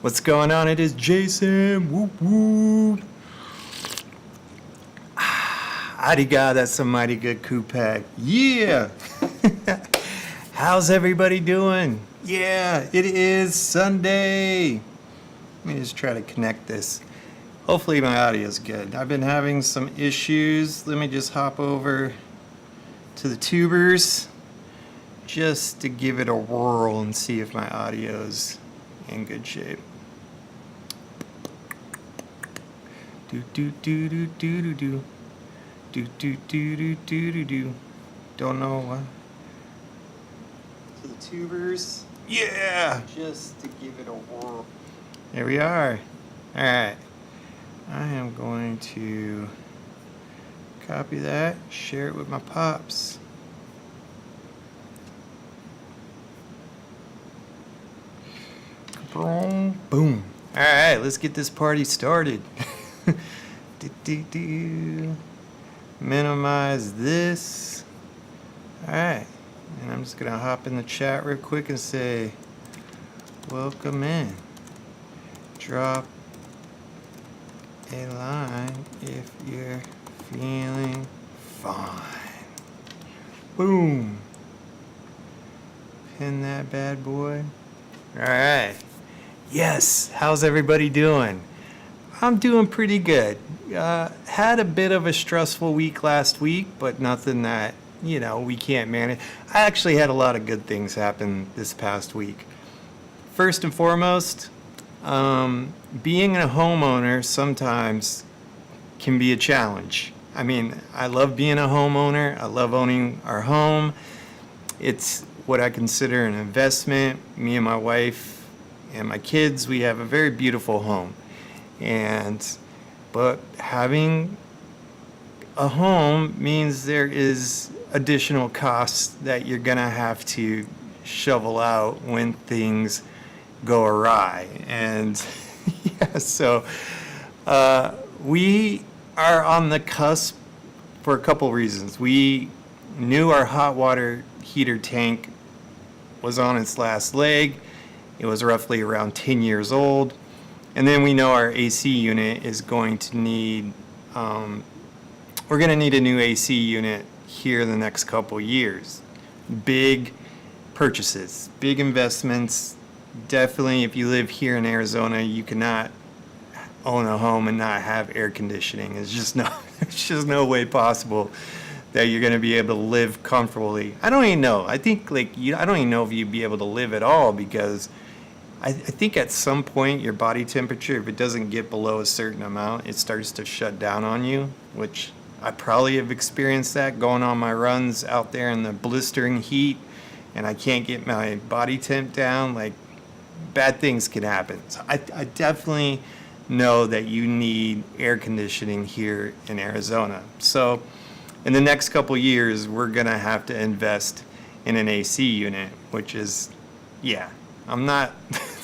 What's going on? It is Jason. Whoop whoop. Adiga, that's a mighty good coup pack. Yeah. How's everybody doing? Yeah, it is Sunday. Let me just try to connect this. Hopefully my audio is good. I've been having some issues. Let me just hop over to the tubers just to give it a whirl and see if my audio's in good shape. Do do do do do do do do do do do do do do. Don't know what. To the tubers. Yeah. Just to give it a whirl. There we are. All right. I am going to copy that, share it with my pops. Boom. Boom. All right, let's get this party started. Minimize this. All right, and I'm just gonna hop in the chat real quick and say, welcome in. Drop a line if you're feeling fine. Boom. Pin that bad boy. All right. Yes, how's everybody doing? I'm doing pretty good. Had a bit of a stressful week last week, but nothing that, we can't manage. I actually had a lot of good things happen this past week. First and foremost, being a homeowner sometimes can be a challenge. I mean, I love being a homeowner. I love owning our home. It's what I consider an investment. Me and my wife and my kids, we have a very beautiful home. But having a home means there is additional costs that you're gonna have to shovel out when things go awry. And yeah, so we are on the cusp for a couple reasons. We knew our hot water heater tank was on its last leg. It was roughly around 10 years old. And then we know our AC unit is going to need, we're going to need a new AC unit here in the next couple years. Big purchases, big investments. Definitely, if you live here in Arizona, you cannot own a home and not have air conditioning. It's just no way possible that you're going to be able to live comfortably. I don't even know. I think I don't even know if you'd be able to live at all, because I think at some point your body temperature, if it doesn't get below a certain amount, it starts to shut down on you, which I probably have experienced that going on my runs out there in the blistering heat, and I can't get my body temp down. Like, bad things can happen. So I definitely know that you need air conditioning here in Arizona. So in the next couple years, we're gonna have to invest in an AC unit, which is, I'm not,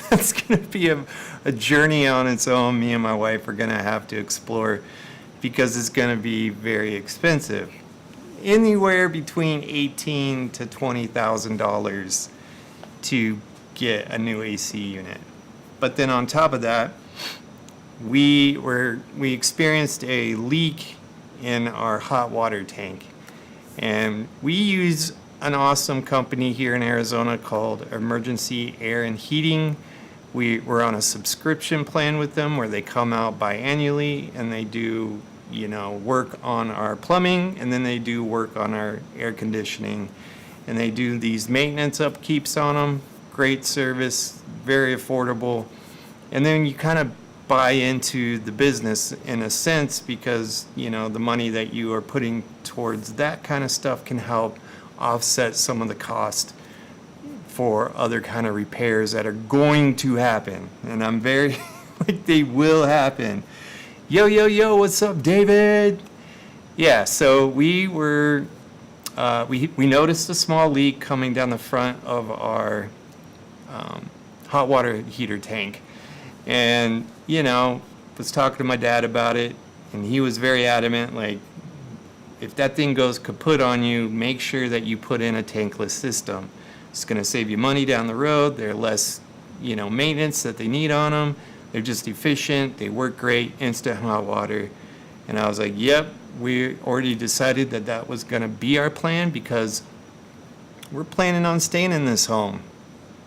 that's gonna be a journey on its own. Me and my wife are gonna have to explore, because it's gonna be very expensive. Anywhere between $18,000 to $20,000 to get a new AC unit. But then on top of that, we experienced a leak in our hot water tank, and we use an awesome company here in Arizona called Emergency Air and Heating. We're on a subscription plan with them where they come out biannually and they do work on our plumbing, and then they do work on our air conditioning, and they do these maintenance upkeeps on them. Great service, very affordable, and then you kind of buy into the business in a sense, because the money that you are putting towards that kind of stuff can help offset some of the cost for other kind of repairs that are going to happen. And I'm very they will happen. Yo, what's up, David? Yeah, so we were we noticed a small leak coming down the front of our hot water heater tank, and was talking to my dad about it, and he was very adamant, like, if that thing goes kaput on you, make sure that you put in a tankless system. It's going to save you money down the road. They're less maintenance that they need on them. They're just efficient. They work great. Instant hot water. And I was like, yep, we already decided that that was going to be our plan because we're planning on staying in this home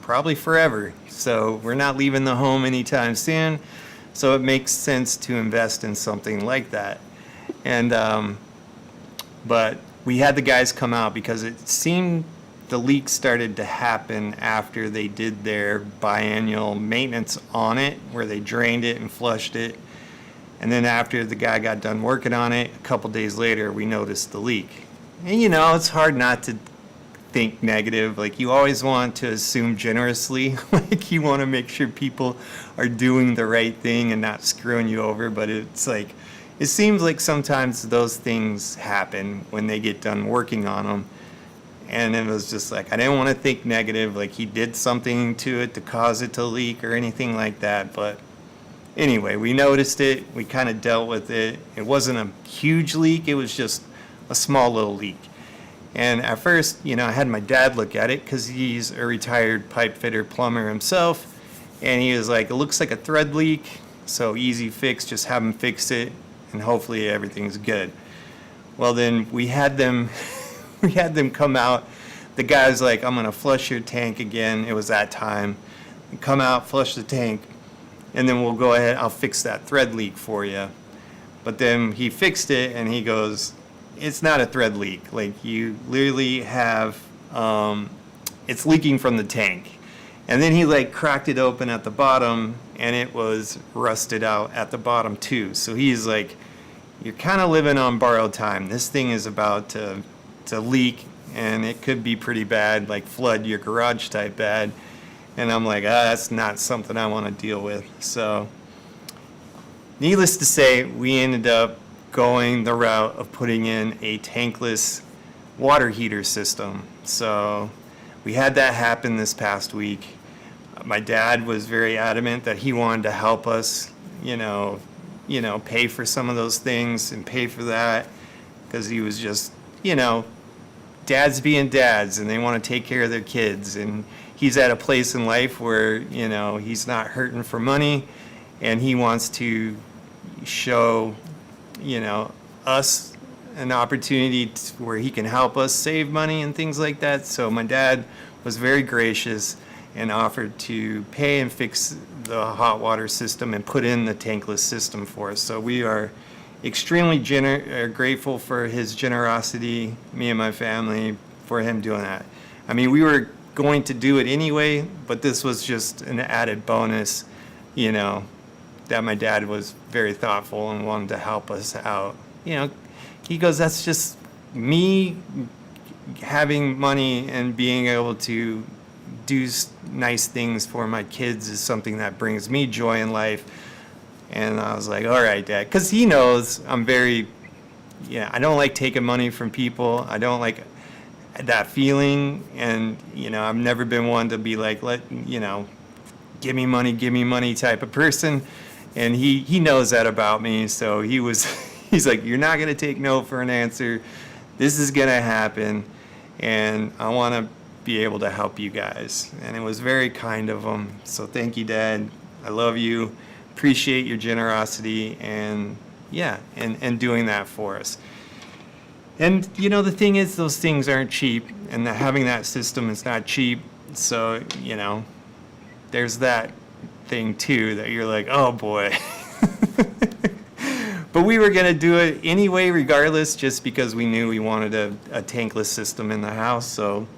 probably forever. So we're not leaving the home anytime soon. So it makes sense to invest in something like that. And, but we had the guys come out because it seemed the leak started to happen after they did their biannual maintenance on it, where they drained it and flushed it. And then after the guy got done working on it, a couple days later, we noticed the leak. And it's hard not to think negative. Like, you always want to assume generously. Like, you want to make sure people are doing the right thing and not screwing you over. But it's like, it seems like sometimes those things happen when they get done working on them. And it was just like, I didn't want to think negative, like he did something to it to cause it to leak or anything like that. But anyway, we noticed it. We kind of dealt with it. It wasn't a huge leak. It was just a small little leak. And at first, I had my dad look at it because he's a retired pipe fitter plumber himself. And he was like, it looks like a thread leak. So easy fix, just have him fix it. And hopefully everything's good. Well, then we had them come out. The guy's like, I'm going to flush your tank again. It was that time. Come out, flush the tank, and then we'll go ahead. I'll fix that thread leak for you. But then he fixed it, and he goes, it's not a thread leak. Like, you literally have, it's leaking from the tank. And then he cracked it open at the bottom, and it was rusted out at the bottom too. So he's like, you're kind of living on borrowed time. This thing is about to leak, and it could be pretty bad, like flood your garage type bad. And I'm like, that's not something I want to deal with. So needless to say, we ended up going the route of putting in a tankless water heater system. So we had that happen this past week. My dad was very adamant that he wanted to help us, pay for some of those things and pay for that, because he was just, dads being dads, and they want to take care of their kids. And he's at a place in life where, he's not hurting for money, and he wants to show, us an opportunity where he can help us save money and things like that. So my dad was very gracious and offered to pay and fix the hot water system and put in the tankless system for us. So we are extremely grateful for his generosity, me and my family, for him doing that. I mean, we were going to do it anyway, but this was just an added bonus, that my dad was very thoughtful and wanted to help us out. He goes, that's just me having money and being able to do nice things for my kids is something that brings me joy in life. And I was like, all right, Dad, because he knows I'm very, I don't like taking money from people. I don't like that feeling. And, I've never been one to be like, give me money type of person. And he knows that about me. So he's like, you're not going to take no for an answer. This is going to happen. And I want to be able to help you guys. And it was very kind of him. So thank you, Dad. I love you. Appreciate your generosity and doing that for us. And the thing is, those things aren't cheap, and having that system is not cheap. So there's that thing too, that you're like, oh boy. But we were gonna do it anyway, regardless, just because we knew we wanted a tankless system in the house. So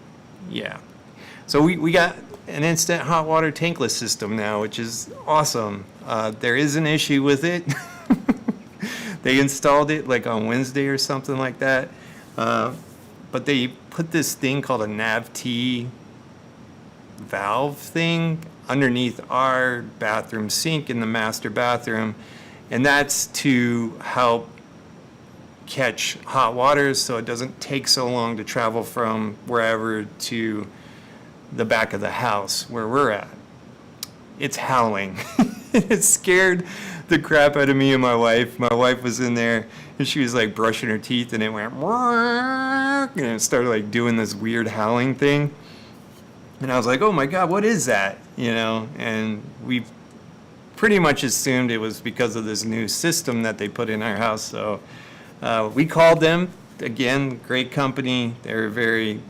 so we got an instant hot water tankless system now, which is awesome. There is an issue with it. They installed it on Wednesday or something like that. But they put this thing called a NAV-T valve thing underneath our bathroom sink in the master bathroom. And that's to help catch hot water so it doesn't take so long to travel from wherever to the back of the house where we're at. It's howling. It scared the crap out of me and my wife. My wife was in there and she was brushing her teeth, and it went and it started doing this weird howling thing. And I was like, oh my God, what is that? And we pretty much assumed it was because of this new system that they put in our house. So we called them. Again, great company. They're very,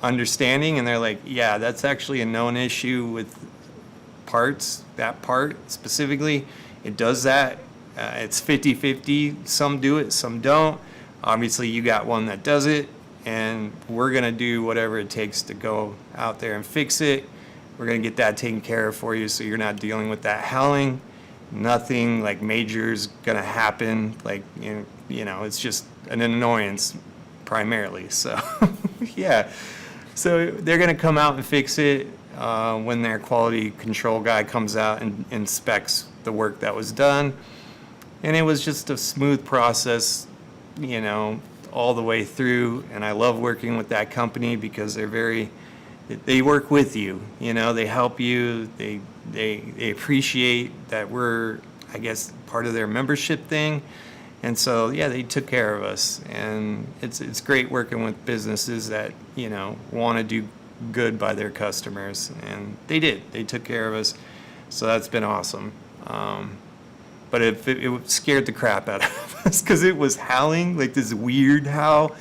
understanding. And they're like, yeah, that's actually a known issue with parts, that part specifically. It does that. It's 50-50. Some do it, some don't. Obviously, you got one that does it. And we're going to do whatever it takes to go out there and fix it. We're going to get that taken care of for you so you're not dealing with that howling. Nothing like major is going to happen. Like, it's just an annoyance primarily. So, yeah. So they're going to come out and fix it when their quality control guy comes out and inspects the work that was done. And it was just a smooth process, all the way through. And I love working with that company because they work with you, they help you, they appreciate that we're, I guess, part of their membership thing. And so, yeah, they took care of us. And it's great working with businesses that, want to do good by their customers. And they did. They took care of us. So that's been awesome. But it scared the crap out of us because it was howling, like this weird howl.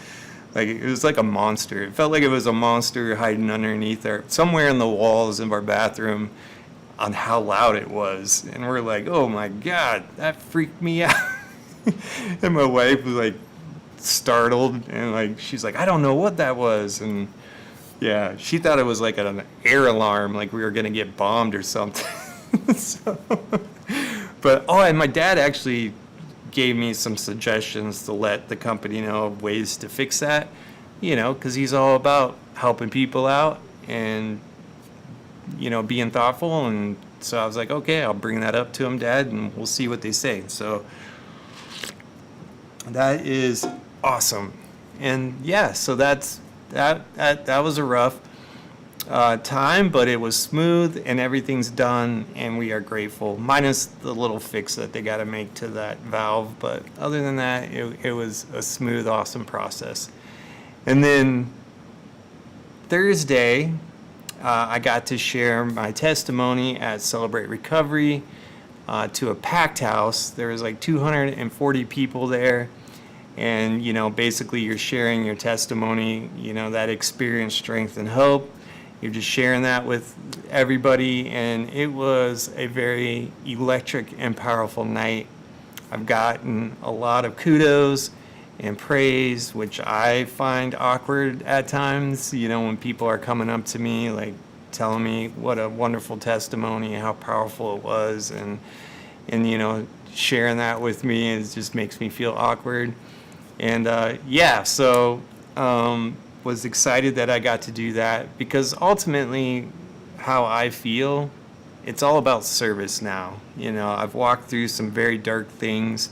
Like it was like a monster. It felt like it was a monster hiding underneath somewhere in the walls of our bathroom on how loud it was. And we're like, oh my God, that freaked me out. And my wife was like startled and like, she's like, I don't know what that was. And yeah, she thought it was like an air alarm, like we were going to get bombed or something. And my dad actually gave me some suggestions to let the company know of ways to fix that, because he's all about helping people out and, being thoughtful. And so I was like, okay, I'll bring that up to him, Dad, and we'll see what they say. So that is awesome. And yeah, so that was a rough time, but it was smooth and everything's done and we are grateful, minus the little fix that they got to make to that valve. But other than that, it was a smooth, awesome process. And then Thursday, I got to share my testimony at Celebrate Recovery to a packed house. There was like 240 people there. And, basically you're sharing your testimony, that experience, strength, and hope. You're just sharing that with everybody, and it was a very electric and powerful night. I've gotten a lot of kudos and praise, which I find awkward at times, when people are coming up to me, like telling me what a wonderful testimony and how powerful it was, and sharing that with me, it just makes me feel awkward. And was excited that I got to do that because ultimately how I feel, it's all about service now. I've walked through some very dark things,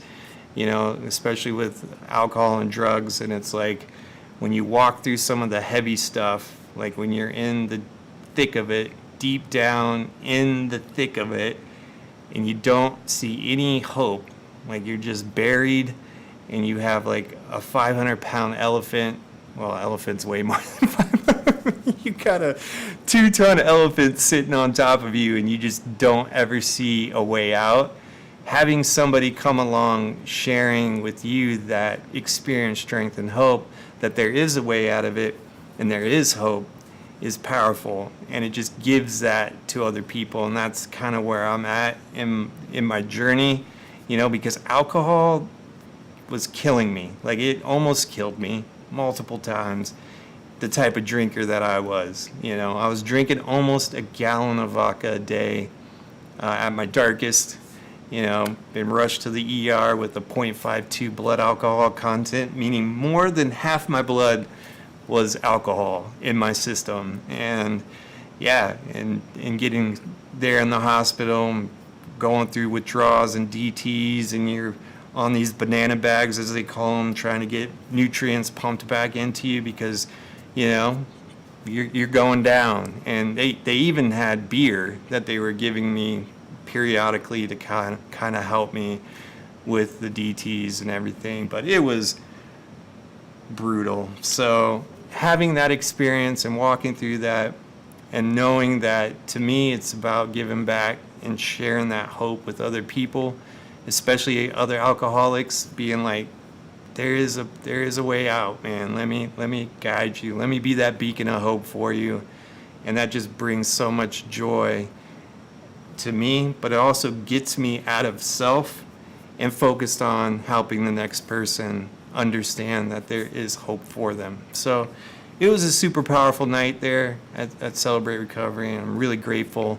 especially with alcohol and drugs. And it's like when you walk through some of the heavy stuff, like when you're in the thick of it, deep down in the thick of it, and you don't see any hope, like you're just buried and you have like a 500-pound elephant. Well, elephant's way more than 500. You got a 2-ton elephant sitting on top of you and you just don't ever see a way out. Having somebody come along sharing with you that experience, strength, and hope, that there is a way out of it and there is hope, is powerful. And it just gives that to other people. And that's kind of where I'm at in my journey, because alcohol was killing me. Like it almost killed me multiple times, the type of drinker that I was. I was drinking almost a gallon of vodka a day at my darkest. Been rushed to the ER with a 0.52 blood alcohol content, meaning more than half my blood was alcohol in my system. And getting there in the hospital, going through withdrawals and DTs, and you're on these banana bags, as they call them, trying to get nutrients pumped back into you because, you're going down. And they even had beer that they were giving me periodically to kind of help me with the DTs and everything. But it was brutal. So having that experience and walking through that, and knowing that, to me, it's about giving back and sharing that hope with other people, especially other alcoholics, being like, there is a way out, man. Let me guide you. Let me be that beacon of hope for you. And that just brings so much joy to me, but it also gets me out of self and focused on helping the next person understand that there is hope for them. So it was a super powerful night there at Celebrate Recovery, and I'm really grateful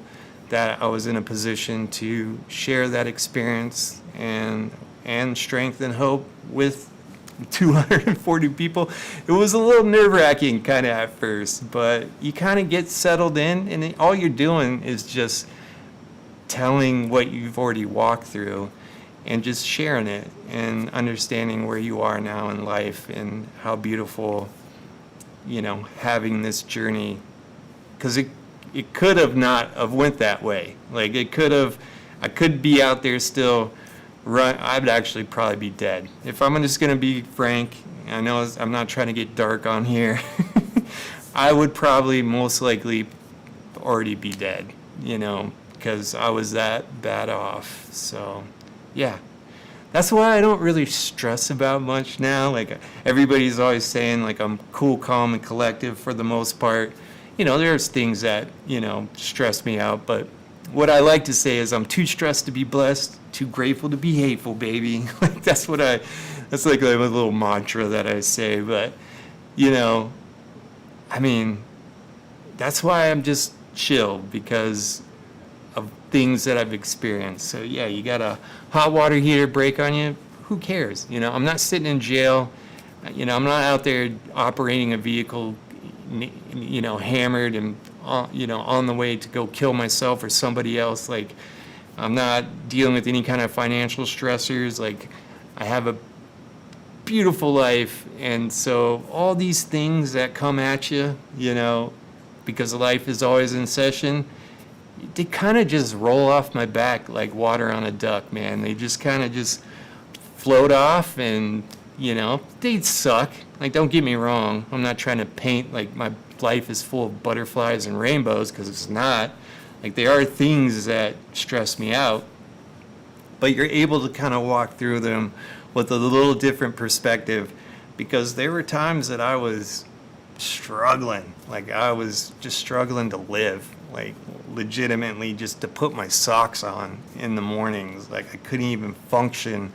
that I was in a position to share that experience and strength and hope with 240 people. It was a little nerve-wracking kind of at first, but you kind of get settled in, and all you're doing is just telling what you've already walked through and just sharing it and understanding where you are now in life and how beautiful, having this journey, because it could have not have went that way. Like I could be out there still I'd actually probably be dead. If I'm just going to be frank, I know I'm not trying to get dark on here, I would probably most likely already be dead, because I was that bad off. So, yeah. That's why I don't really stress about much now. Like, everybody's always saying, like, I'm cool, calm, and collective for the most part. There's things that, stress me out, but what I like to say is I'm too stressed to be blessed, too grateful to be hateful, baby. Like, that's like a little mantra that I say. But, that's why I'm just chill, because of things that I've experienced. So, yeah, you got a hot water heater break on you, who cares? I'm not sitting in jail. I'm not out there operating a vehicle, hammered and on the way to go kill myself or somebody else. Like, I'm not dealing with any kind of financial stressors. Like, I have a beautiful life, and so all these things that come at you, because life is always in session, they kind of just roll off my back like water on a duck, man. They just kind of just float off, and they suck. Like, don't get me wrong, I'm not trying to paint like my life is full of butterflies and rainbows, because it's not. Like, there are things that stress me out, but you're able to kind of walk through them with a little different perspective, because there were times that I was struggling. Like, I was just struggling to live, like, legitimately just to put my socks on in the mornings. Like, I couldn't even function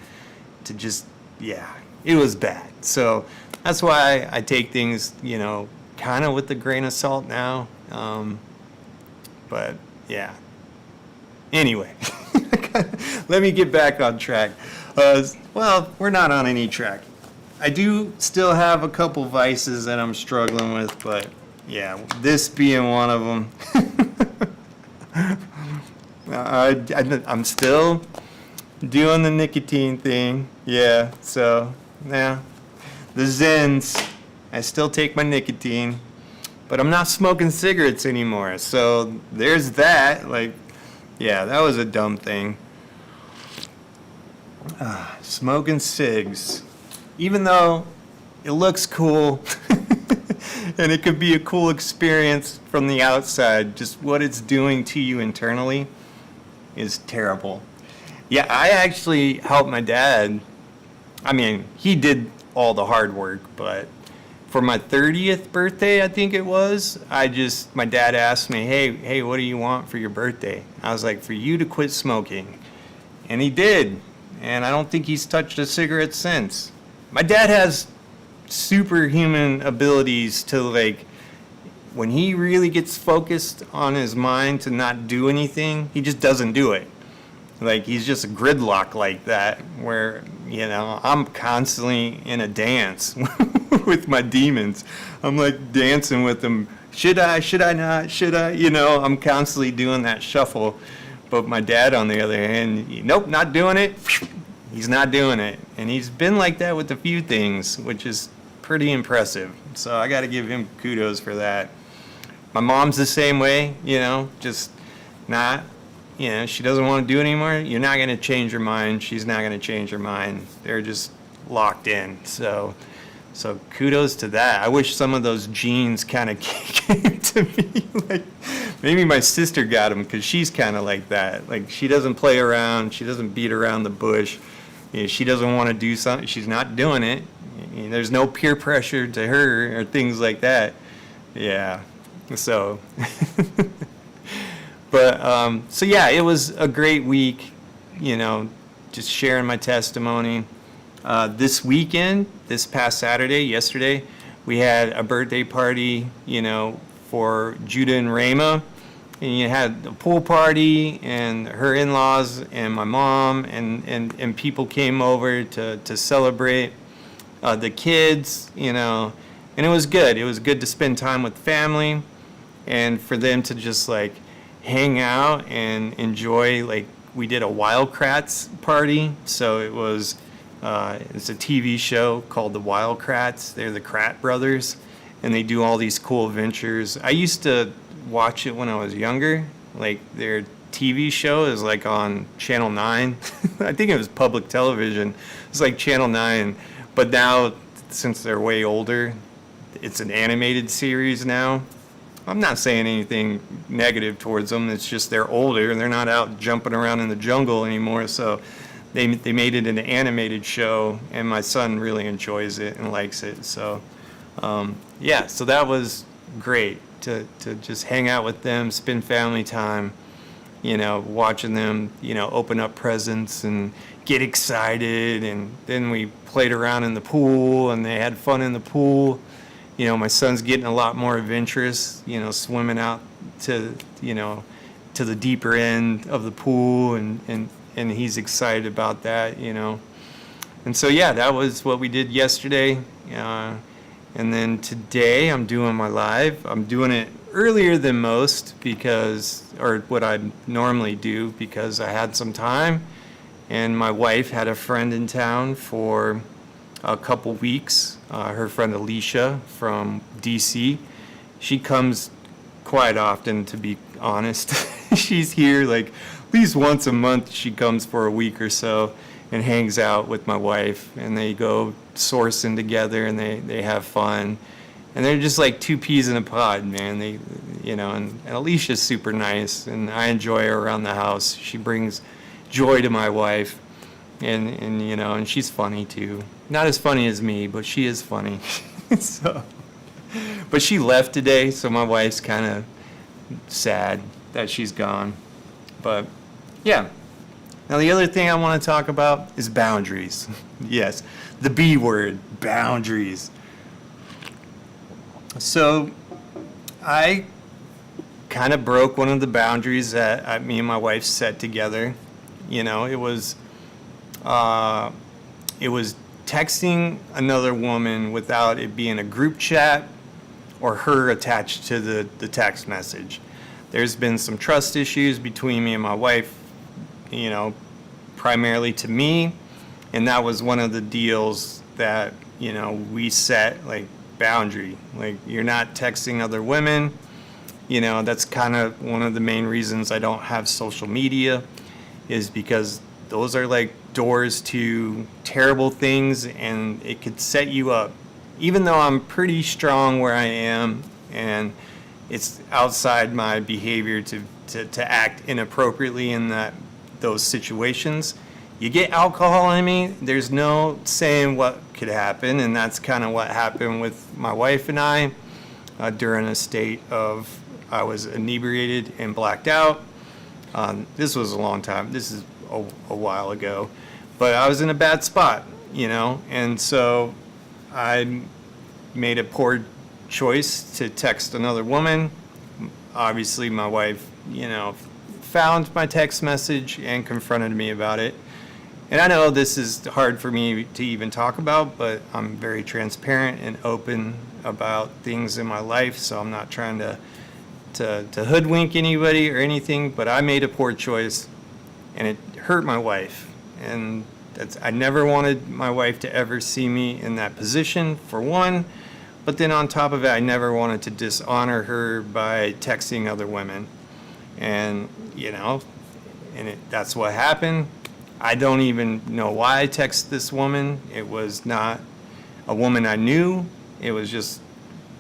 to just, it was bad. So that's why I take things, kind of with a grain of salt now. But yeah. Anyway, let me get back on track. Well, we're not on any track. I do still have a couple vices that I'm struggling with, but yeah, this being one of them. I'm still doing the nicotine thing. Yeah, so, yeah. The Zens, I still take my nicotine, but I'm not smoking cigarettes anymore. So there's that. Like, yeah, that was a dumb thing. Smoking cigs. Even though it looks cool and it could be a cool experience from the outside, just what it's doing to you internally is terrible. Yeah, I actually helped my dad. He did all the hard work, but for my 30th birthday, I think it was, my dad asked me, hey, what do you want for your birthday? I was like, for you to quit smoking. And he did. And I don't think he's touched a cigarette since. My dad has superhuman abilities to, like, when he really gets focused on his mind to not do anything, he just doesn't do it. Like, he's just a gridlock like that, where, I'm constantly in a dance with my demons. I'm like dancing with them. Should I not? Should I? I'm constantly doing that shuffle. But my dad, on the other hand, nope, not doing it. He's not doing it. And he's been like that with a few things, which is pretty impressive. So I got to give him kudos for that. My mom's the same way, just not, she doesn't want to do it anymore. You're not going to change her mind. She's not going to change her mind. They're just locked in. So kudos to that. I wish some of those genes kind of came to to me. Like, maybe my sister got him because she's kind of like that. Like, she doesn't play around. She doesn't beat around the bush. She doesn't want to do something. She's not doing it. There's no peer pressure to her or things like that. Yeah. So, but, so yeah, it was a great week, just sharing my testimony. This weekend, this past Saturday, yesterday, we had a birthday party, for Judah and Rama. And you had a pool party, and her in-laws and my mom and people came over to celebrate the kids, and it was good. It was good to spend time with family and for them to just like hang out and enjoy. Like, we did a Wildcrats party, so it was it's a TV show called the Wildcrats. They're the Krat brothers, and they do all these cool adventures. I used to watch it when I was younger. Like, their TV show is like on Channel 9. I think it was public television. It's like Channel 9. But now, since they're way older, it's an animated series now. I'm not saying anything negative towards them. It's just they're older and they're not out jumping around in the jungle anymore. So they made it an animated show, and my son really enjoys it and likes it. So, yeah, so that was great to just hang out with them, spend family time, watching them, open up presents and get excited. And then we played around in the pool, and they had fun in the pool. My son's getting a lot more adventurous, swimming out to the deeper end of the pool, and he's excited about that, And so, yeah, that was what we did yesterday. And then today I'm doing my live. I'm doing it earlier than most or what I normally do, because I had some time, and my wife had a friend in town for a couple weeks. Her friend Alicia from DC. She comes quite often, to be honest. She's here like at least once a month. She comes for a week or so and hangs out with my wife, and they go sourcing together, and they have fun. And they're just like two peas in a pod, man. And Alicia's super nice, and I enjoy her around the house. She brings joy to my wife, and she's funny too. Not as funny as me, but she is funny. But she left today, so my wife's kind of sad that she's gone. But yeah. Now, the other thing I want to talk about is boundaries. Yes, the B word, boundaries. So I kind of broke one of the boundaries that me and my wife set together. It was texting another woman without it being a group chat or her attached to the text message. There's been some trust issues between me and my wife, primarily to me, and that was one of the deals that, we set, like, boundary. Like, you're not texting other women. That's kind of one of the main reasons I don't have social media, is because those are like doors to terrible things, and it could set you up. Even though I'm pretty strong where I am, and it's outside my behavior to act inappropriately in those situations. You get alcohol in me, there's no saying what could happen, and that's kind of what happened with my wife and I during a state of I was inebriated and blacked out. This was a long time. This is a while ago, but I was in a bad spot, and so I made a poor choice to text another woman. Obviously, my wife, found my text message and confronted me about it. And I know this is hard for me to even talk about, but I'm very transparent and open about things in my life, so I'm not trying to hoodwink anybody or anything, but I made a poor choice, and it hurt my wife. And I never wanted my wife to ever see me in that position, for one, but then on top of it, I never wanted to dishonor her by texting other women. And, that's what happened. I don't even know why I texted this woman. It was not a woman I knew. It was just,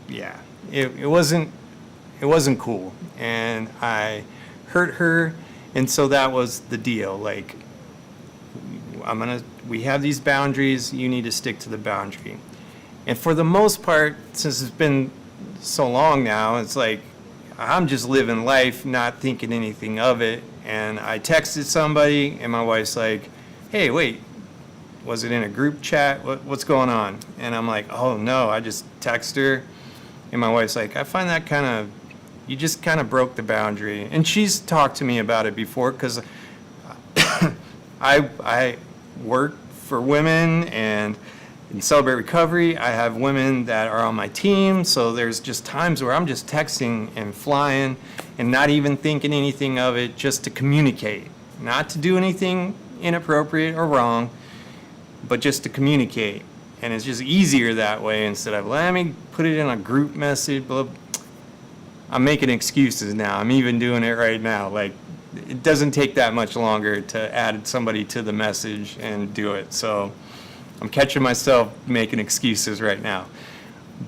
yeah, it wasn't it wasn't cool, and I hurt her, and so that was the deal. Like, we have these boundaries, you need to stick to the boundary. And for the most part, since it's been so long now, it's like I'm just living life, not thinking anything of it. And I texted somebody, and my wife's like, hey, wait, was it in a group chat? What's going on? And I'm like, oh no, I just texted her. And my wife's like, I find that you just kind of broke the boundary. And she's talked to me about it before, because I work for women, and in Celebrate Recovery, I have women that are on my team, so there's just times where I'm just texting and flying and not even thinking anything of it, just to communicate, not to do anything inappropriate or wrong, but just to communicate. And it's just easier that way instead of, let me put it in a group message. Blah. I'm making excuses now. I'm even doing it right now. Like, it doesn't take that much longer to add somebody to the message and do it. So I'm catching myself making excuses right now.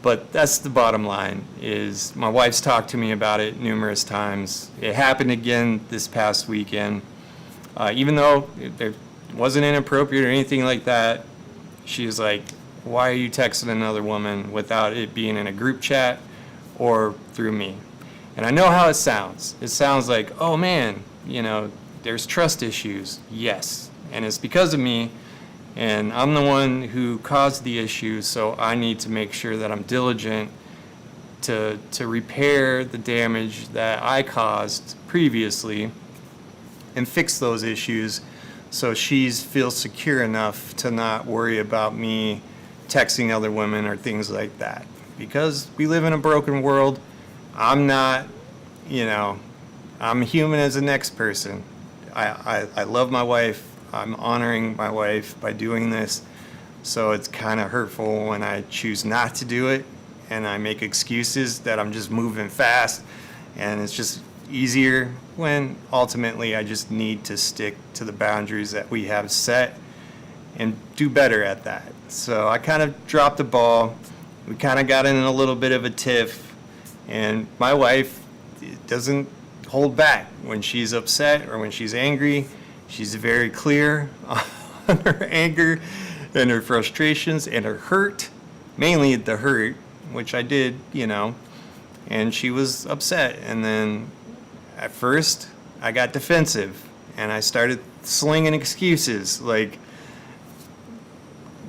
But that's the bottom line, is my wife's talked to me about it numerous times. It happened again this past weekend. Even though it wasn't inappropriate or anything like that, she was like, why are you texting another woman without it being in a group chat or through me? And I know how it sounds. It sounds like, oh man, there's trust issues. Yes, and it's because of me. And I'm the one who caused the issue, so I need to make sure that I'm diligent to repair the damage that I caused previously and fix those issues, so she feels secure enough to not worry about me texting other women or things like that. Because we live in a broken world. I'm not, I'm human as the next person. I love my wife. I'm honoring my wife by doing this, so it's kind of hurtful when I choose not to do it and I make excuses that I'm just moving fast, and it's just easier when ultimately I just need to stick to the boundaries that we have set and do better at that. So I kind of dropped the ball. We kind of got in a little bit of a tiff, and my wife doesn't hold back when she's upset or when she's angry. She's very clear on her anger and her frustrations and her hurt, mainly the hurt, which I did, and she was upset. And then at first I got defensive and I started slinging excuses,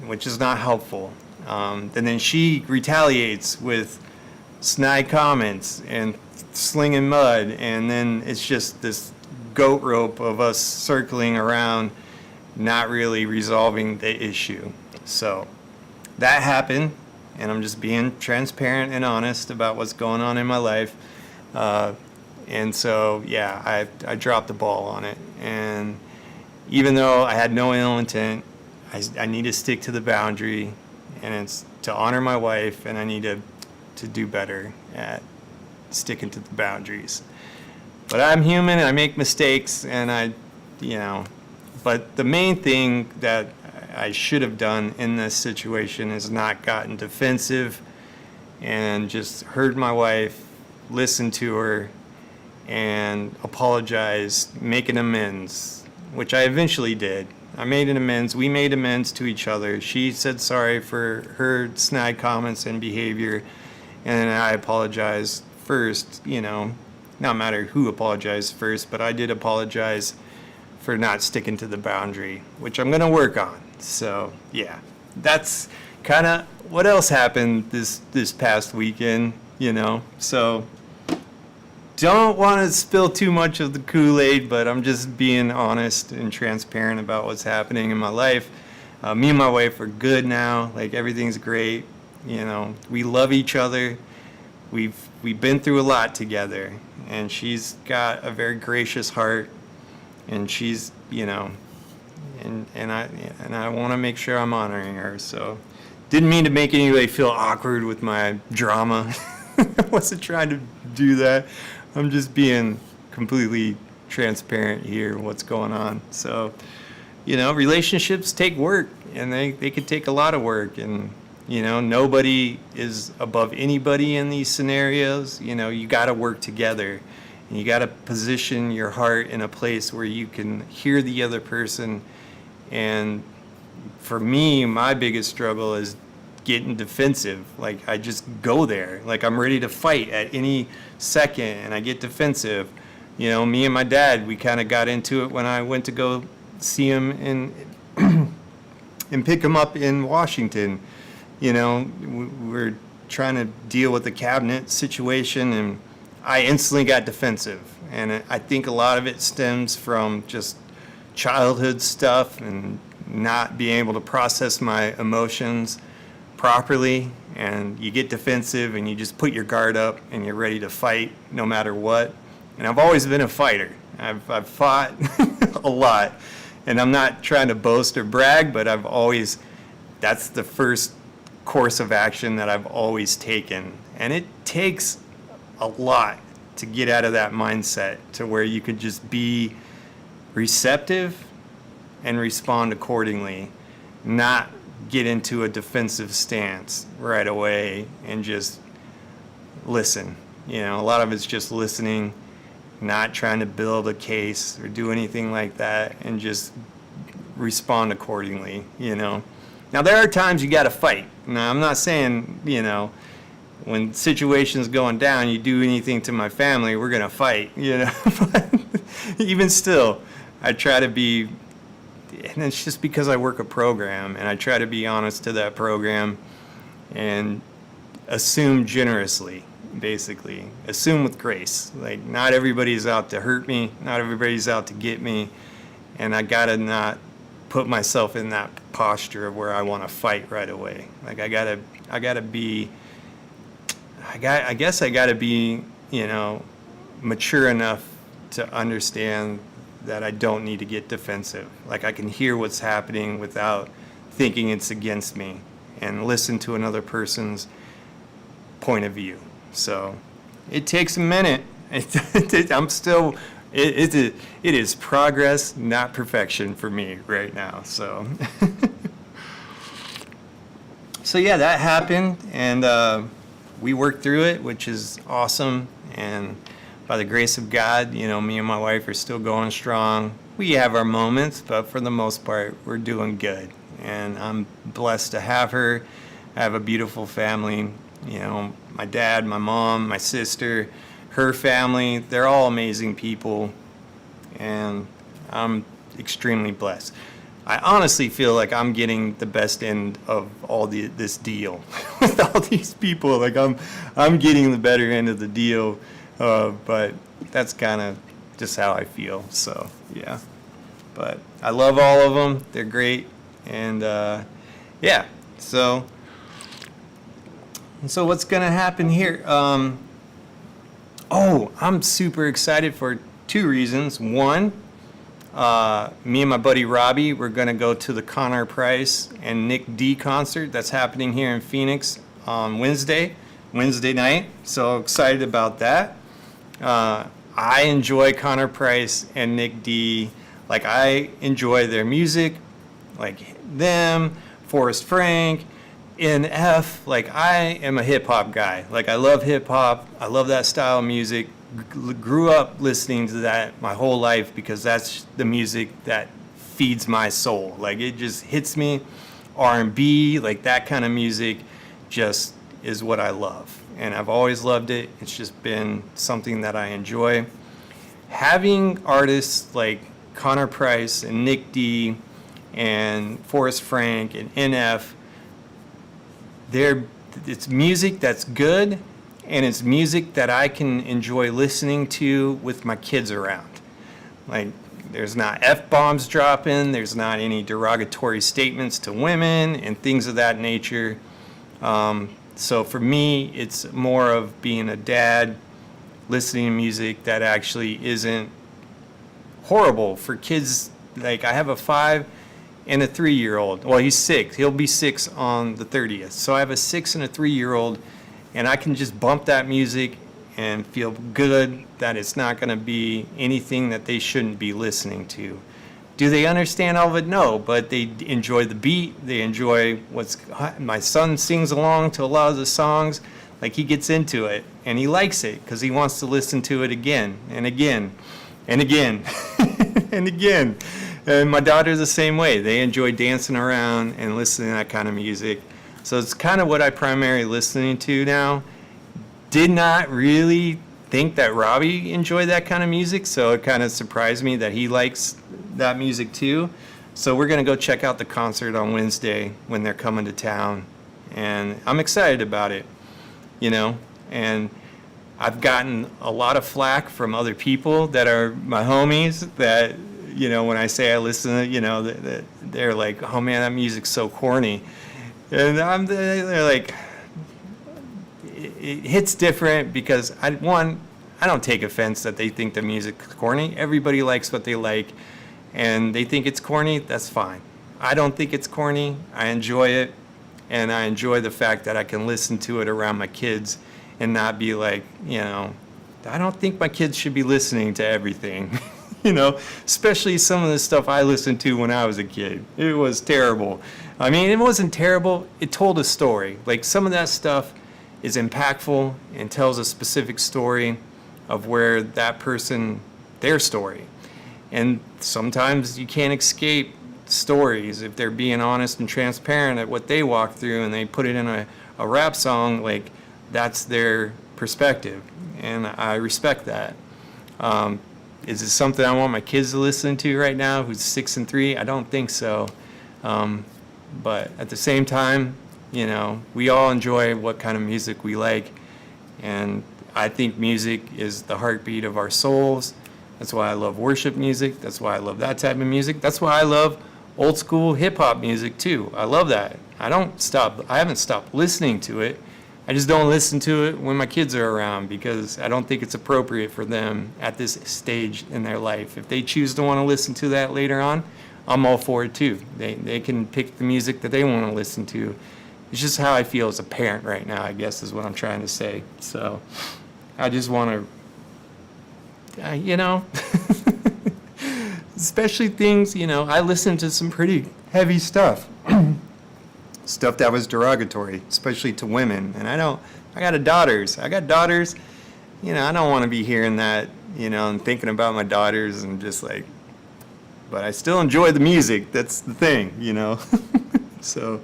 which is not helpful. And then she retaliates with snide comments and slinging mud, and then it's just this goat rope of us circling around, not really resolving the issue. So that happened, and I'm just being transparent and honest about what's going on in my life. And so, yeah, I dropped the ball on it. And even though I had no ill intent, I need to stick to the boundary, and it's to honor my wife, and I need to do better at sticking to the boundaries. But I'm human, I make mistakes, and but the main thing that I should have done in this situation is not gotten defensive and just heard my wife, listened to her, and apologized, making amends, which I eventually did. I made an amends. We made amends to each other. She said sorry for her snide comments and behavior, and then I apologized first, no matter who apologized first, but I did apologize for not sticking to the boundary, which I'm going to work on. So, yeah, that's kind of what else happened this past weekend, So, don't want to spill too much of the Kool-Aid, but I'm just being honest and transparent about what's happening in my life. Me and my wife are good now. Everything's great. We love each other. We've been through a lot together, and she's got a very gracious heart, and she's, and I want to make sure I'm honoring her. So, didn't mean to make anybody feel awkward with my drama. I wasn't trying to do that. I'm just being completely transparent here, what's going on. So, relationships take work, and they could take a lot of work, and You know, nobody is above anybody in these scenarios. You know, you got to work together. And you got to position your heart in a place where you can hear the other person. And for me, my biggest struggle is getting defensive. Like, I just go there. Like, I'm ready to fight at any second, and I get defensive. You know, me and my dad, we kind of got into it when I went to go see him and pick him up in Washington. You know, we're trying to deal with the cabinet situation, and I instantly got defensive. And I think a lot of it stems from just childhood stuff and not being able to process my emotions properly. And you get defensive and you just put your guard up and you're ready to fight no matter what. And I've always been a fighter. I've fought a lot. And I'm not trying to boast or brag, but that's the first course of action that I've always taken. And it takes a lot to get out of that mindset to where you could just be receptive and respond accordingly, not get into a defensive stance right away and just listen. You know, a lot of it's just listening, not trying to build a case or do anything like that, and just respond accordingly, you know. Now, there are times you got to fight. Now, I'm not saying, you know, when situation's going down, you do anything to my family, we're going to fight, you know. But even still, I try to be, and it's just because I work a program, and I try to be honest to that program and assume generously, basically. Assume with grace. Like, not everybody's out to hurt me, not everybody's out to get me, and I got to not put myself in that posture of where I want to fight right away. Like, I guess I gotta be, you know, mature enough to understand that I don't need to get defensive. Like, I can hear what's happening without thinking it's against me, and listen to another person's point of view. So it takes a minute. It is progress, not perfection for me right now. So, so yeah, that happened, and we worked through it, which is awesome. And by the grace of God, you know, me and my wife are still going strong. We have our moments, but for the most part, we're doing good. And I'm blessed to have her. I have a beautiful family. You know, my dad, my mom, my sister, her family, they're all amazing people, and I'm extremely blessed. I honestly feel like I'm getting the best end of all this deal with all these people. Like, I'm getting the better end of the deal, but that's kind of just how I feel. So yeah, but I love all of them. They're great, and yeah. So what's gonna happen here? I'm super excited for two reasons. One, me and my buddy Robby, we're going to go to the Connor Price and Nick D concert that's happening here in Phoenix on Wednesday night. So excited about that. I enjoy Connor Price and Nick D. Like, I enjoy their music, like them, Forrest Frank, NF. Like, I am a hip-hop guy. Like, I love hip-hop. I love that style of music. Grew up listening to that my whole life because that's the music that feeds my soul. Like, it just hits me. R&B, like that kind of music just is what I love. And I've always loved it. It's just been something that I enjoy. Having artists like Connor Price and Nick D and Forrest Frank and NF, it's music that's good, and it's music that I can enjoy listening to with my kids around. Like, there's not F-bombs dropping, there's not any derogatory statements to women and things of that nature. So for me, it's more of being a dad, listening to music that actually isn't horrible for kids. Like, I have a 5 and a 3-year-old. Well, he's 6. He'll be 6 on the 30th. So I have a 6 and a 3-year-old, and I can just bump that music and feel good that it's not going to be anything that they shouldn't be listening to Do they understand all of it? No, but they enjoy the beat. They enjoy my son sings along to a lot of the songs. Like, he gets into it, and he likes it because he wants to listen to it again and again and again and again. And my daughter's the same way. They enjoy dancing around and listening to that kind of music. So it's kind of what I primarily listening to now. Did not really think that Robby enjoyed that kind of music, so it kind of surprised me that he likes that music too. So we're going to go check out the concert on Wednesday when they're coming to town, and I'm excited about it, you know. And I've gotten a lot of flack from other people that are my homies that, you know, when I say I listen to, you know, they're like, oh man, that music's so corny. And they're like, it hits different because I don't take offense that they think the music's corny. Everybody likes what they like, and they think it's corny, that's fine. I don't think it's corny. I enjoy it, and I enjoy the fact that I can listen to it around my kids and not be like, you know, I don't think my kids should be listening to everything. You know, especially some of the stuff I listened to when I was a kid. It was terrible. I mean, it wasn't terrible. It told a story. Like, some of that stuff is impactful and tells a specific story of where that person, their story. And sometimes you can't escape stories if they're being honest and transparent at what they walk through, and they put it in a rap song. Like, that's their perspective, and I respect that. Is it something I want my kids to listen to right now, who's 6 and 3? I don't think so. But at the same time, you know, we all enjoy what kind of music we like. And I think music is the heartbeat of our souls. That's why I love worship music. That's why I love that type of music. That's why I love old school hip hop music too. I love that. I haven't stopped listening to it. I just don't listen to it when my kids are around because I don't think it's appropriate for them at this stage in their life. If they choose to want to listen to that later on, I'm all for it too. They can pick the music that they want to listen to. It's just how I feel as a parent right now, I guess, is what I'm trying to say. So I just want to, you know, especially things, you know, I listen to some pretty heavy stuff. Stuff that was derogatory, especially to women. And I got daughters, you know, I don't want to be hearing that, you know, and thinking about my daughters and just like, but I still enjoy the music. That's the thing, you know. So,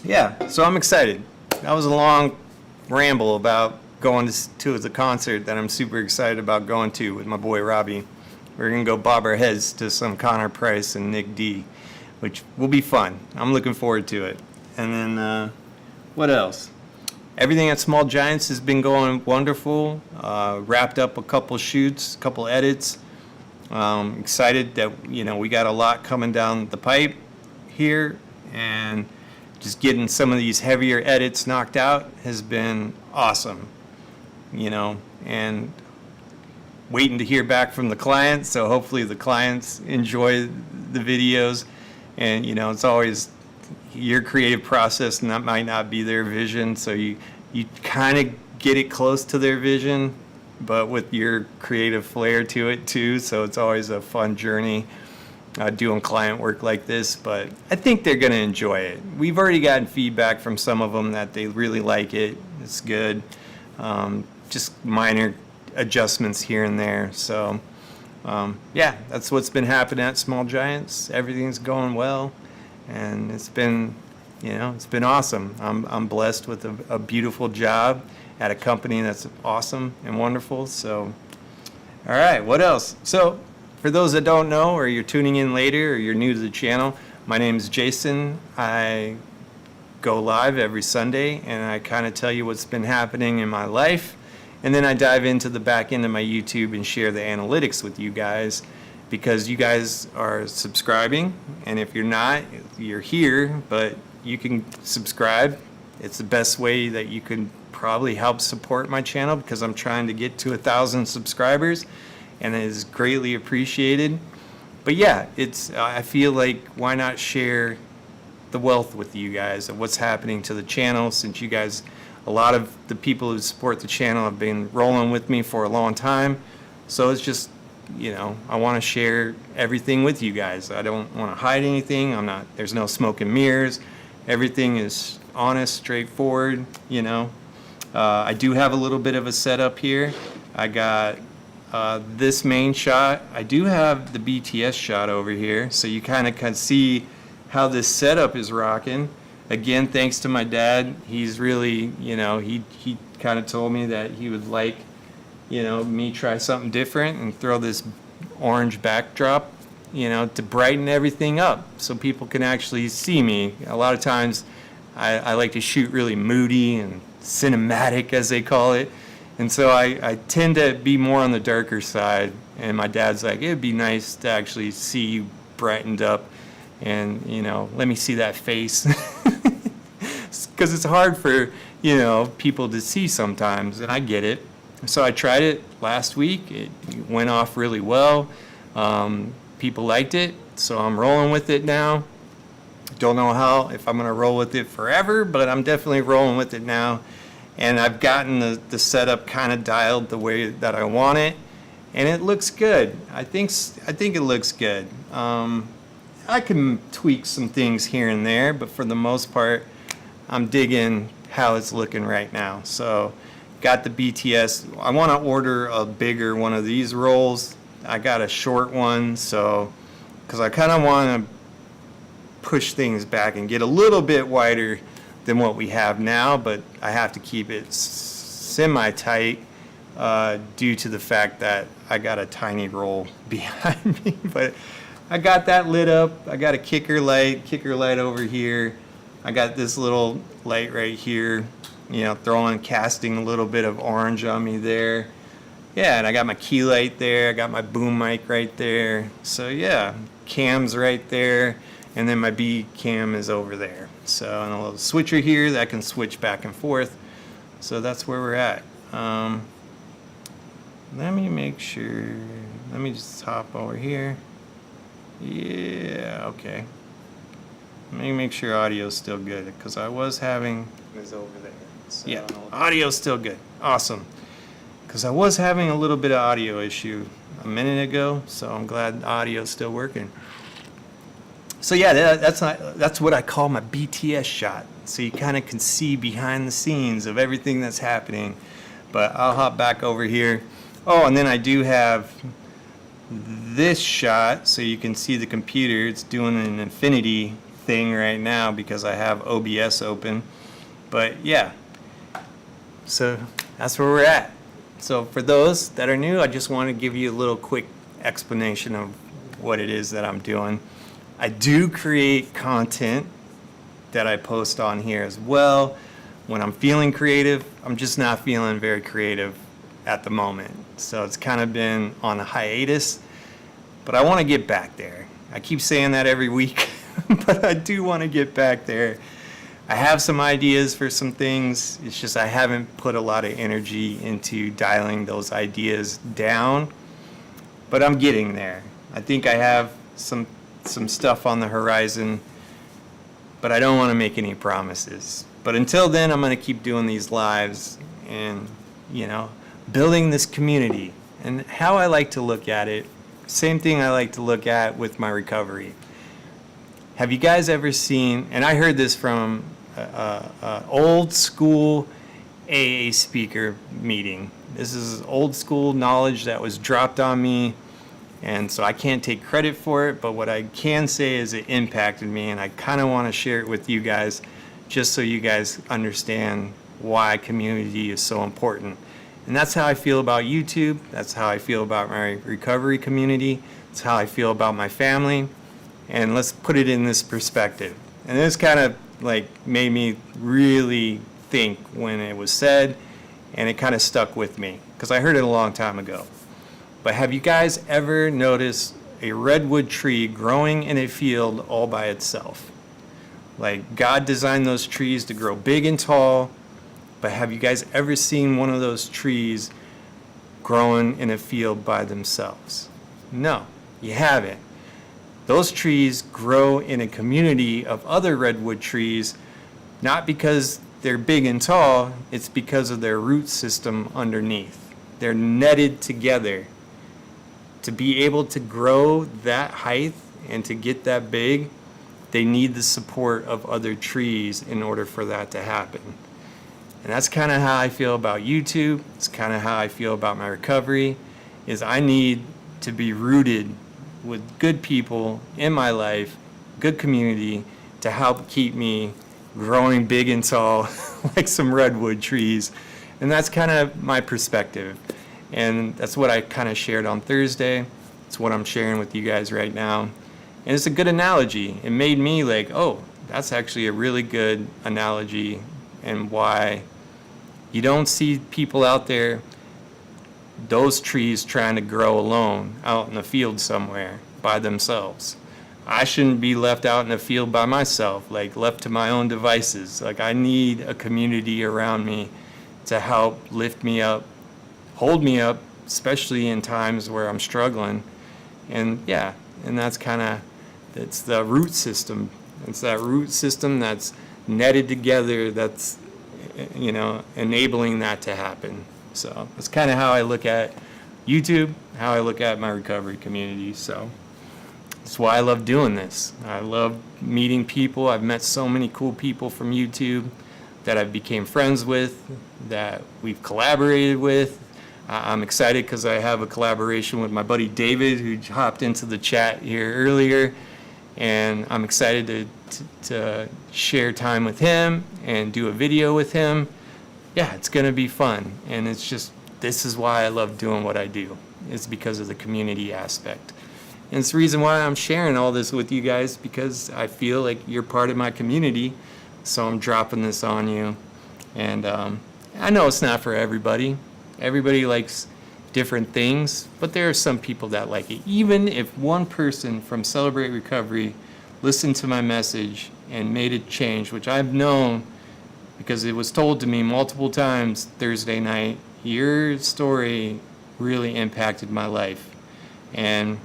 yeah, so I'm excited. That was a long ramble about going to the concert that I'm super excited about going to with my boy Robby. We're going to go bob our heads to some Connor Price and Nick D, which will be fun. I'm looking forward to it. And then, what else? Everything at Small Giants has been going wonderful. Wrapped up a couple shoots, a couple edits. Excited that, you know, we got a lot coming down the pipe here, and just getting some of these heavier edits knocked out has been awesome, you know, and waiting to hear back from the clients. So hopefully the clients enjoy the videos. And, you know, it's always your creative process, and that might not be their vision. So you kind of get it close to their vision, but with your creative flair to it too. So it's always a fun journey doing client work like this. But I think they're going to enjoy it. We've already gotten feedback from some of them that they really like it. It's good. Just minor adjustments here and there. So yeah, that's what's been happening at Small Giants. Everything's going well, and it's been, you know, it's been awesome. I'm blessed with a beautiful job at a company that's awesome and wonderful. So, all right, what else? So, for those that don't know, or you're tuning in later, or you're new to the channel, my name is Jason. I go live every Sunday, and I kind of tell you what's been happening in my life. And then I dive into the back end of my YouTube and share the analytics with you guys, because you guys are subscribing. And if you're not, you're here, but you can subscribe. It's the best way that you can probably help support my channel, because I'm trying to get to 1,000 subscribers, and it is greatly appreciated. But yeah, I feel like, why not share the wealth with you guys of what's happening to the channel, since you guys, a lot of the people who support the channel have been rolling with me for a long time. So it's just, I want to share everything with you guys. I don't want to hide anything. There's no smoke and mirrors. Everything is honest, straightforward, I do have a little bit of a setup here. I got this main shot. I do have the BTS shot over here, so you kind of can see how this setup is rocking. Again, thanks to my dad. He's really, he kind of told me that he would like, me try something different and throw this orange backdrop, to brighten everything up so people can actually see me. A lot of times I like to shoot really moody and cinematic, as they call it. And so I tend to be more on the darker side. And my dad's like, it'd be nice to actually see you brightened up and, let me see that face. Because it's hard for, people to see sometimes, and I get it. So I tried it last week. It went off really well. People liked it, so I'm rolling with it now. Don't know if I'm going to roll with it forever, but I'm definitely rolling with it now. And I've gotten the setup kind of dialed the way that I want it, and it looks good. I think it looks good. I can tweak some things here and there, but for the most part, I'm digging how it's looking right now. So, got the BTS. I want to order a bigger one of these rolls. I got a short one, because I kind of want to push things back and get a little bit wider than what we have now, but I have to keep it semi-tight due to the fact that I got a tiny roll behind me. But I got that lit up. I got a kicker light over here. I got this little light right here, casting a little bit of orange on me there. Yeah, and I got my key light there. I got my boom mic right there. So yeah, cam's right there. And then my B cam is over there. So, and a little switcher here that I can switch back and forth. So that's where we're at. Let me make sure. Let me just hop over here. Yeah, okay. Let me make sure audio's still good, because I was having. It's over there. So yeah, audio's still good. Awesome. Because I was having a little bit of audio issue a minute ago, so I'm glad audio's still working. So yeah, that's what I call my BTS shot. So you kind of can see behind the scenes of everything that's happening. But I'll hop back over here. Oh, and then I do have this shot, so you can see the computer. It's doing an infinity thing right now because I have OBS open. But yeah, so that's where we're at. So for those that are new, I just want to give you a little quick explanation of what it is that I'm doing. I do create content that I post on here as well. When I'm feeling creative, I'm just not feeling very creative at the moment. So it's kind of been on a hiatus, but I want to get back there. I keep saying that every week, but I do want to get back there. I have some ideas for some things. It's just I haven't put a lot of energy into dialing those ideas down, but I'm getting there. I think I have some stuff on the horizon, but I don't want to make any promises. But until then, I'm going to keep doing these lives and, building this community. And how I like to look at it, same thing I like to look at with my recovery. Have you guys ever seen, and I heard this from an old school AA speaker meeting. This is old school knowledge that was dropped on me. And so I can't take credit for it, but what I can say is it impacted me, and I kind of want to share it with you guys just so you guys understand why community is so important. And that's how I feel about YouTube. That's how I feel about my recovery community. That's how I feel about my family. And let's put it in this perspective. And this kind of made me really think when it was said, and it kind of stuck with me because I heard it a long time ago. But have you guys ever noticed a redwood tree growing in a field all by itself? Like, God designed those trees to grow big and tall, but have you guys ever seen one of those trees growing in a field by themselves? No, you haven't. Those trees grow in a community of other redwood trees, not because they're big and tall, it's because of their root system underneath. They're netted together. to be able to grow that height and to get that big, they need the support of other trees in order for that to happen. And that's kind of how I feel about YouTube. It's kind of how I feel about my recovery, is I need to be rooted with good people in my life, good community, to help keep me growing big and tall like some redwood trees. And that's kind of my perspective. And that's what I kind of shared on Thursday. It's what I'm sharing with you guys right now. And it's a good analogy. It made me like, oh, that's actually a really good analogy, and why you don't see people out there, those trees trying to grow alone out in the field somewhere by themselves. I shouldn't be left out in the field by myself, like left to my own devices. Like, I need a community around me to help lift me up, hold me up, especially in times where I'm struggling. And yeah, and that's kind of, it's the root system. It's that root system that's netted together that's, you know, enabling that to happen. So that's kind of how I look at YouTube, how I look at my recovery community. So that's why I love doing this. I love meeting people. I've met so many cool people from YouTube that I've became friends with, that we've collaborated with. I'm excited because I have a collaboration with my buddy David, who hopped into the chat here earlier, and I'm excited to share time with him and do a video with him. Yeah, it's going to be fun, and it's just, this is why I love doing what I do. It's because of the community aspect. And it's the reason why I'm sharing all this with you guys, because I feel like you're part of my community, so I'm dropping this on you. And I know it's not for everybody. Everybody likes different things, but there are some people that like it. Even if one person from Celebrate Recovery listened to my message and made a change, which I've known because it was told to me multiple times Thursday night, your story really impacted my life. And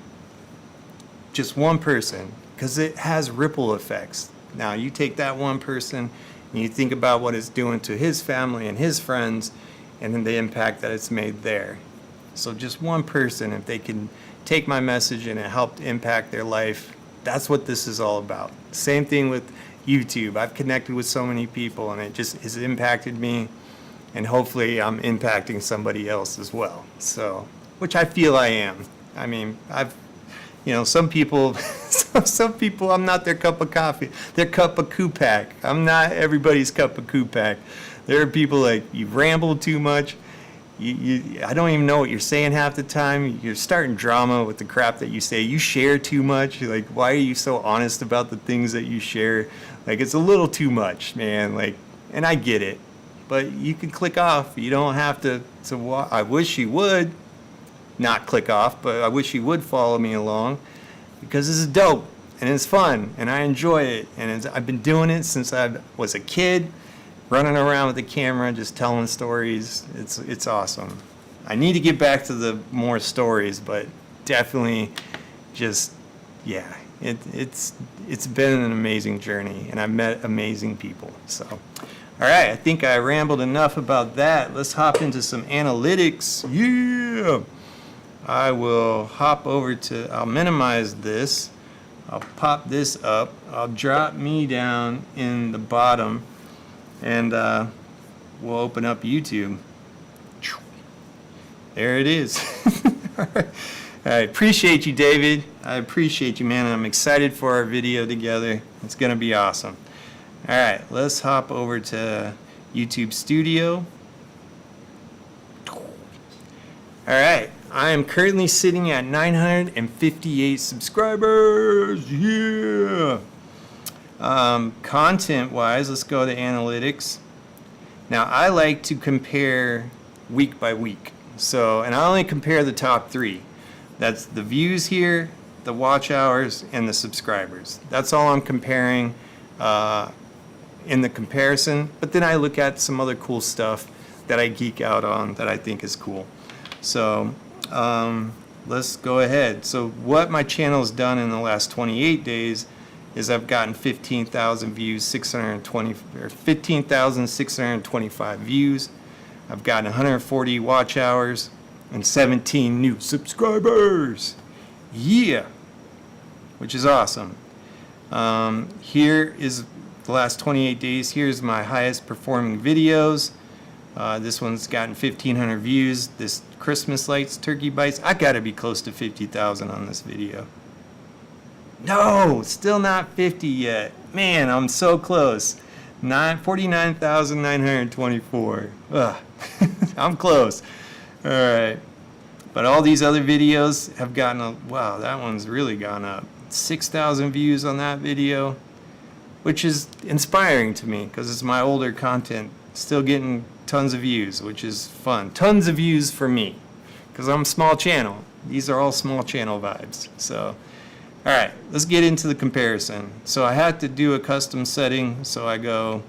just one person, because it has ripple effects. Now you take that one person and you think about what it's doing to his family and his friends, and then the impact that it's made there. So just one person, if they can take my message and it helped impact their life, that's what this is all about. Same thing with YouTube. I've connected with so many people, and it just has impacted me, and hopefully I'm impacting somebody else as well. So, which I feel I am. I mean, some people, some people, I'm not their cup of coffee, their cup of Kupak. I'm not everybody's cup of Kupak. There are people like, you ramble too much. I don't even know what you're saying half the time. You're starting drama with the crap that you say. You share too much. Like, why are you so honest about the things that you share? Like, it's a little too much, man. Like, and I get it, but you can click off. You don't have to I wish you would not click off, but I wish you would follow me along, because this is dope and it's fun and I enjoy it. And I've been doing it since I was a kid, running around with the camera, just telling stories. It's awesome. I need to get back to the more stories, but definitely just, yeah, it's been an amazing journey, and I've met amazing people. So, all right, I think I rambled enough about that. Let's hop into some analytics. Yeah. I will hop over I'll minimize this. I'll pop this up. I'll drop me down in the bottom, and we'll open up YouTube. There it is. All right. I appreciate you, David. I appreciate you, man. I'm excited for our video together. It's going to be awesome. All right, let's hop over to YouTube Studio. All right, I am currently sitting at 958 subscribers. Yeah. Content-wise, let's go to analytics. Now, I like to compare week by week. So, and I only compare the top 3. That's the views here, the watch hours, and the subscribers. That's all I'm comparing in the comparison. But then I look at some other cool stuff that I geek out on that I think is cool. So let's go ahead. So what my channel has done in the last 28 days is I've gotten 15,000 views, 15,625 views. I've gotten 140 watch hours, and 17 new subscribers. Yeah, which is awesome. Here is the last 28 days. Here's my highest performing videos. This one's gotten 1,500 views. This Christmas lights, turkey bites. I gotta be close to 50,000 on this video. No, still not 50 yet. Man, I'm so close. 49,924. Ugh, I'm close. All right, but all these other videos have gotten a, wow, that one's really gone up. 6,000 views on that video, which is inspiring to me because it's my older content still getting tons of views, which is fun. Tons of views for me because I'm a small channel. These are all small channel vibes. So, all right, let's get into the comparison. So I had to do a custom setting. So I go,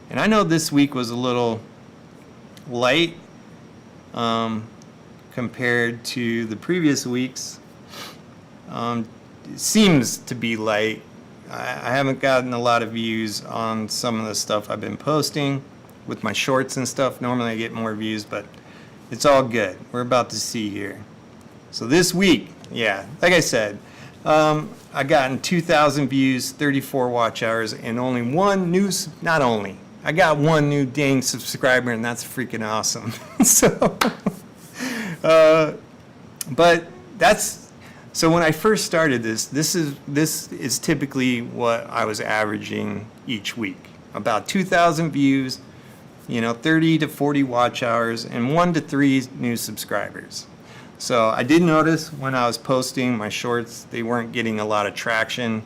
and I know this week was a little light compared to the previous weeks. It seems to be light. I haven't gotten a lot of views on some of the stuff I've been posting with my shorts and stuff. Normally I get more views, but it's all good. We're about to see here. So this week, yeah, like I said, I gotten 2,000 views, 34 watch hours, and only one new, not only, I got one new dang subscriber, and that's freaking awesome. So, but that's, so when I first started this is typically what I was averaging each week. About 2,000 views, 30 to 40 watch hours, and 1 to 3 new subscribers. So I did notice when I was posting my shorts, they weren't getting a lot of traction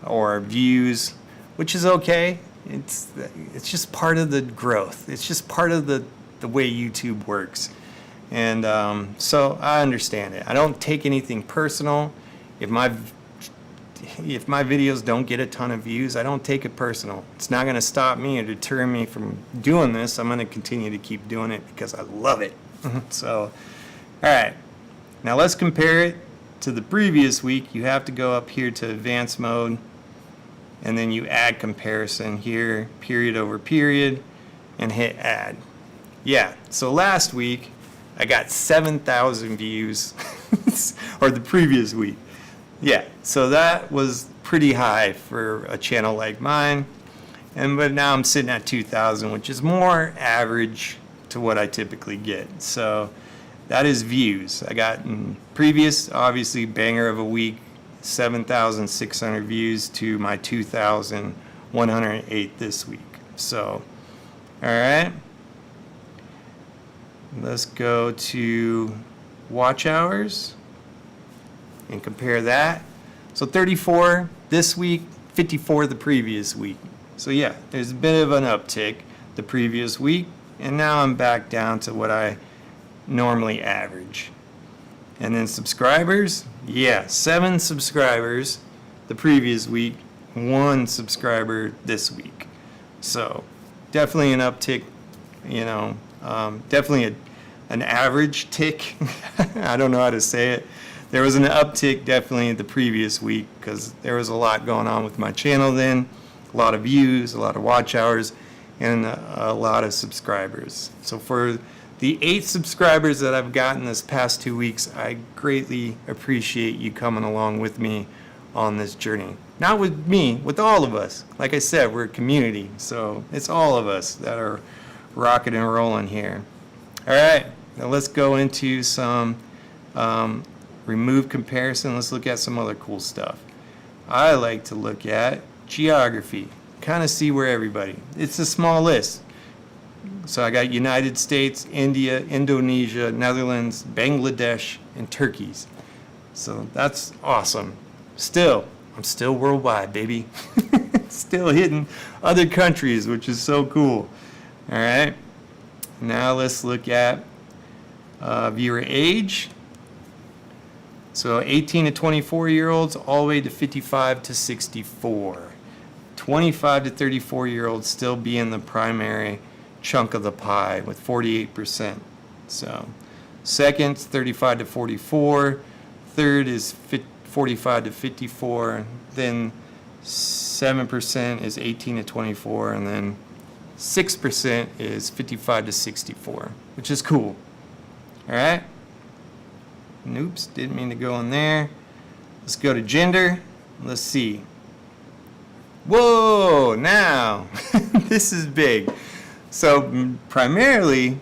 or views, which is okay. It's just part of the growth. It's just part of the way YouTube works. And so I understand it. I don't take anything personal. If my videos don't get a ton of views, I don't take it personal. It's not going to stop me or deter me from doing this. I'm going to continue to keep doing it because I love it. So, all right. Now let's compare it to the previous week. You have to go up here to advanced mode, and then you add comparison here, period over period, and hit add. Yeah, so last week I got 7,000 views, or the previous week. Yeah, so that was pretty high for a channel like mine. But now I'm sitting at 2,000, which is more average to what I typically get. So that is views. I got in previous, obviously, banger of a week, 7,600 views to my 2,108 this week. So, all right. Let's go to watch hours and compare that. So 34 this week, 54 the previous week. So yeah, there's a bit of an uptick the previous week, and now I'm back down to what I normally average. And then subscribers, yeah, 7 subscribers the previous week, 1 subscriber this week. So definitely an uptick, definitely an average tick. I don't know how to say it. There was an uptick definitely the previous week because there was a lot going on with my channel then, a lot of views, a lot of watch hours, and a lot of subscribers. So for the 8 subscribers that I've gotten this past 2 weeks, I greatly appreciate you coming along with me on this journey. Not with me, with all of us. Like I said, we're a community, so it's all of us that are rocking and rolling here. All right, now let's go into some remove comparison. Let's look at some other cool stuff. I like to look at geography, kind of see where everybody. It's a small list. So I got United States, India, Indonesia, Netherlands, Bangladesh, and Turkey's. So that's awesome. I'm still worldwide, baby. Still hitting other countries, which is so cool. All right. Now let's look at viewer age. So 18 to 24-year-olds all the way to 55 to 64. 25 to 34-year-olds still being the primary chunk of the pie with 48%. So second's 35 to 44. Third is 45 to 54. Then 7% is 18 to 24. And then 6% is 55 to 64, which is cool. All right. Oops, didn't mean to go in there. Let's go to gender. Let's see. Whoa, now this is big. So primarily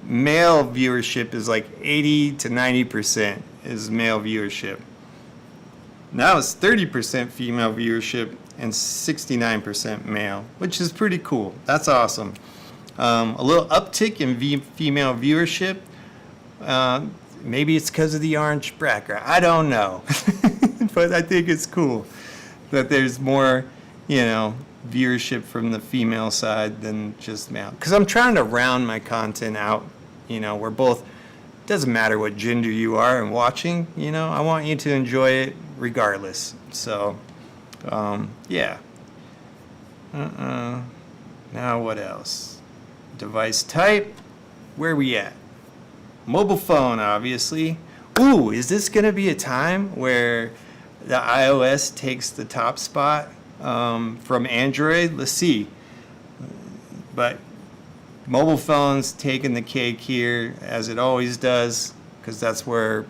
male viewership is like 80 to 90% is male viewership. Now it's 30% female viewership and 69% male, which is pretty cool. That's awesome. A little uptick in female viewership. Maybe it's because of the orange background. I don't know. But I think it's cool that there's more, viewership from the female side than just male. Because I'm trying to round my content out. We're both, doesn't matter what gender you are and watching, I want you to enjoy it regardless. So, yeah. Now what else? Device type. Where we at? Mobile phone, obviously. Ooh, is this going to be a time where the iOS takes the top spot from Android? Let's see. But mobile phones taking the cake here, as it always does, because that's where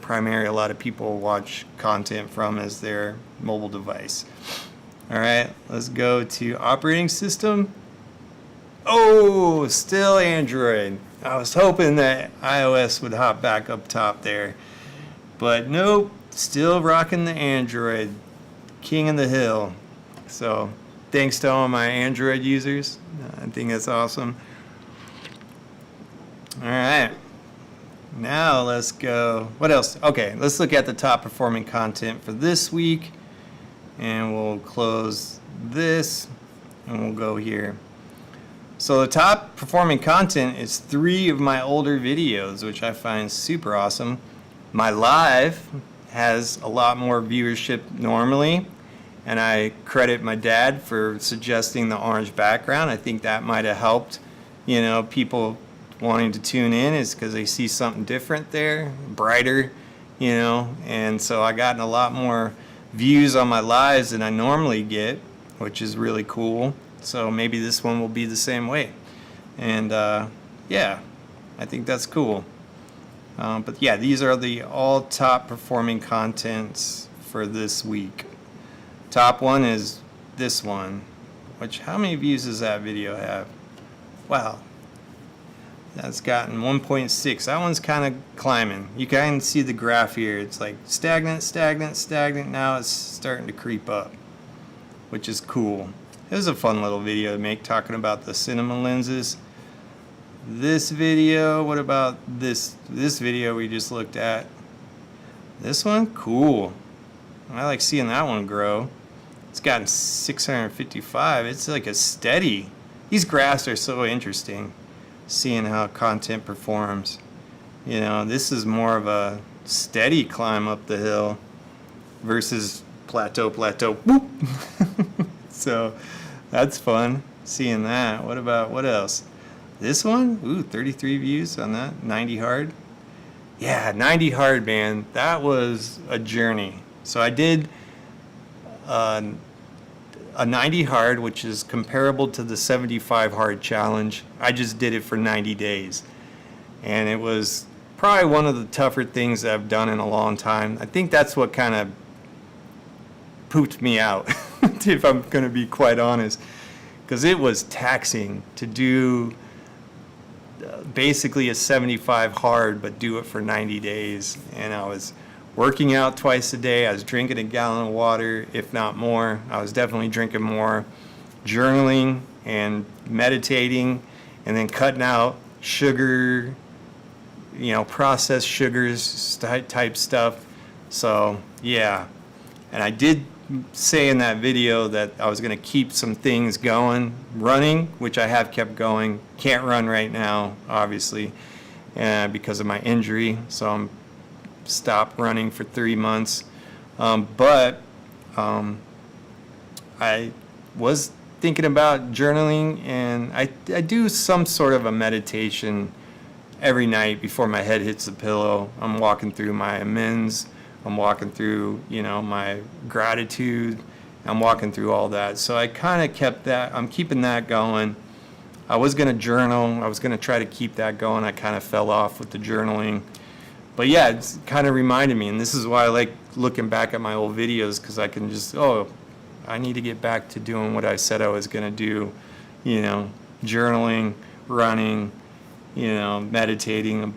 primarily a lot of people watch content from, as their mobile device. All right, let's go to operating system. Oh, still Android. I was hoping that iOS would hop back up top there. But nope, still rocking the Android. King of the hill. So thanks to all my Android users. I think that's awesome. All right. Now let's go. What else? Okay, let's look at the top performing content for this week. And we'll close this. And we'll go here. So the top performing content is 3 of my older videos, which I find super awesome. My live has a lot more viewership normally, and I credit my dad for suggesting the orange background. I think that might have helped, people wanting to tune in, is because they see something different there, brighter, and so I gotten a lot more views on my lives than I normally get, which is really cool. So maybe this one will be the same way. And yeah, I think that's cool. But yeah, these are the all top performing contents for this week. Top one is this one, which, how many views does that video have? Wow. That's gotten 1.6. That one's kind of climbing. You can see the graph here. It's like stagnant, stagnant, stagnant. Now it's starting to creep up, which is cool. It was a fun little video to make, talking about the cinema lenses. This video, what about this video we just looked at? This one, cool. I like seeing that one grow. It's gotten 655. It's like a steady. These graphs are so interesting, seeing how content performs. This is more of a steady climb up the hill versus plateau, whoop. So that's fun seeing that. What else? This one, ooh, 33 views on that. 90 hard. Yeah, 90 hard, man. That was a journey. So I did a 90 hard, which is comparable to the 75 hard challenge. I just did it for 90 days. And it was probably one of the tougher things that I've done in a long time. I think that's what kind of pooped me out, if I'm going to be quite honest, because it was taxing to do basically a 75 hard, but do it for 90 days. And I was working out twice a day. I was drinking a gallon of water, if not more. I was definitely drinking more, journaling and meditating, and then cutting out sugar, processed sugars type stuff. So yeah, and I did say in that video that I was going to keep some things going, running, which I have kept going. Can't run right now, obviously, because of my injury, so I'm stopped running for 3 months. But I was thinking about journaling, and I do some sort of a meditation every night before my head hits the pillow. I'm walking through my amends. I'm walking through, my gratitude. I'm walking through all that. So I kind of kept that. I'm keeping that going. I was going to journal. I was going to try to keep that going. I kind of fell off with the journaling. But yeah, it's kind of reminded me, and this is why I like looking back at my old videos, because I can just, I need to get back to doing what I said I was going to do, journaling, running, meditating,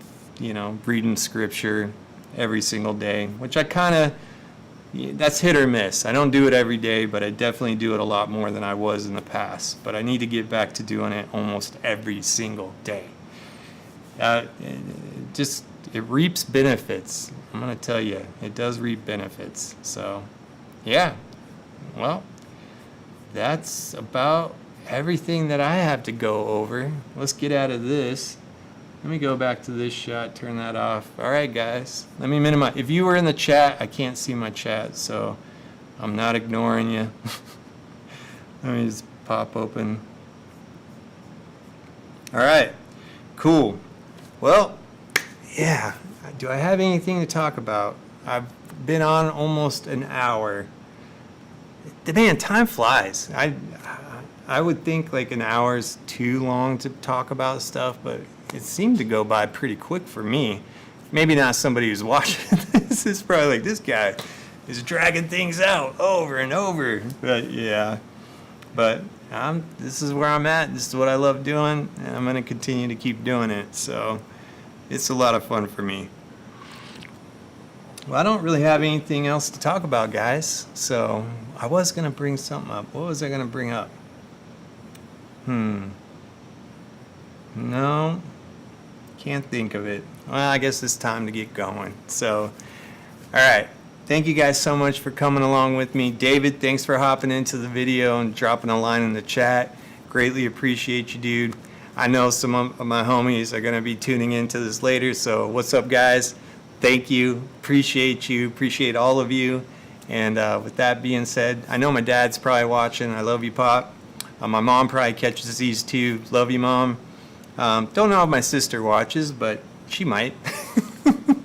reading scripture every single day, which I kind of, that's hit or miss. I don't do it every day, but I definitely do it a lot more than I was in the past. But I need to get back to doing it almost every single day. It reaps benefits. I'm going to tell you, it does reap benefits. So, yeah. Well, that's about everything that I have to go over. Let's get out of this. Let me go back to this shot, turn that off. All right, guys. Let me minimize. If you were in the chat, I can't see my chat, so I'm not ignoring you. Let me just pop open. All right. Cool. Well, yeah. Do I have anything to talk about? I've been on almost an hour. Man, time flies. I would think like an hour is too long to talk about stuff, but it seemed to go by pretty quick for me. Maybe not somebody who's watching this. Is probably like, this guy is dragging things out over and over. But yeah, this is where I'm at. This is what I love doing, and I'm going to continue to keep doing it. So it's a lot of fun for me. Well, I don't really have anything else to talk about, guys. So I was going to bring something up. What was I going to bring up? No, can't think of it. Well, I guess it's time to get going. So, all right. Thank you guys so much for coming along with me. David, thanks for hopping into the video and dropping a line in the chat. Greatly appreciate you, dude. I know some of my homies are going to be tuning into this later. So what's up, guys? Thank you. Appreciate you. Appreciate all of you. And with that being said, I know my dad's probably watching. I love you, Pop. My mom probably catches these too. Love you, Mom. Don't know if my sister watches, but she might.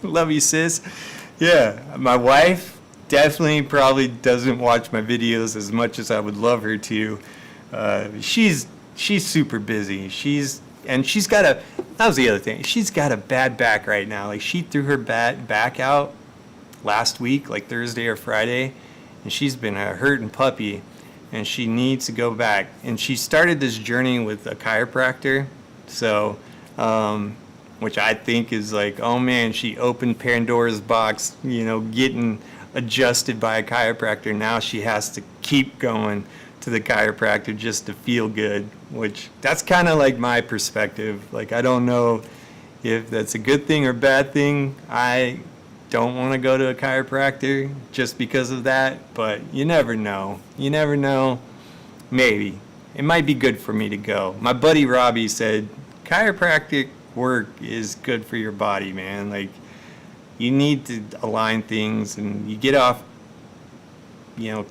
Love you, sis. Yeah, my wife definitely probably doesn't watch my videos as much as I would love her to. She's super busy. That was the other thing. She's got a bad back right now. Like, she threw her back out last week, like Thursday or Friday, and she's been a hurting puppy. And she needs to go back. And she started this journey with a chiropractor. So, which I think is like, oh man, she opened Pandora's box, getting adjusted by a chiropractor. Now she has to keep going to the chiropractor just to feel good, which that's kind of like my perspective. Like, I don't know if that's a good thing or bad thing. I don't want to go to a chiropractor just because of that, but you never know. You never know. Maybe. It might be good for me to go. My buddy Robby said chiropractic work is good for your body, man. Like, you need to align things, and you get off,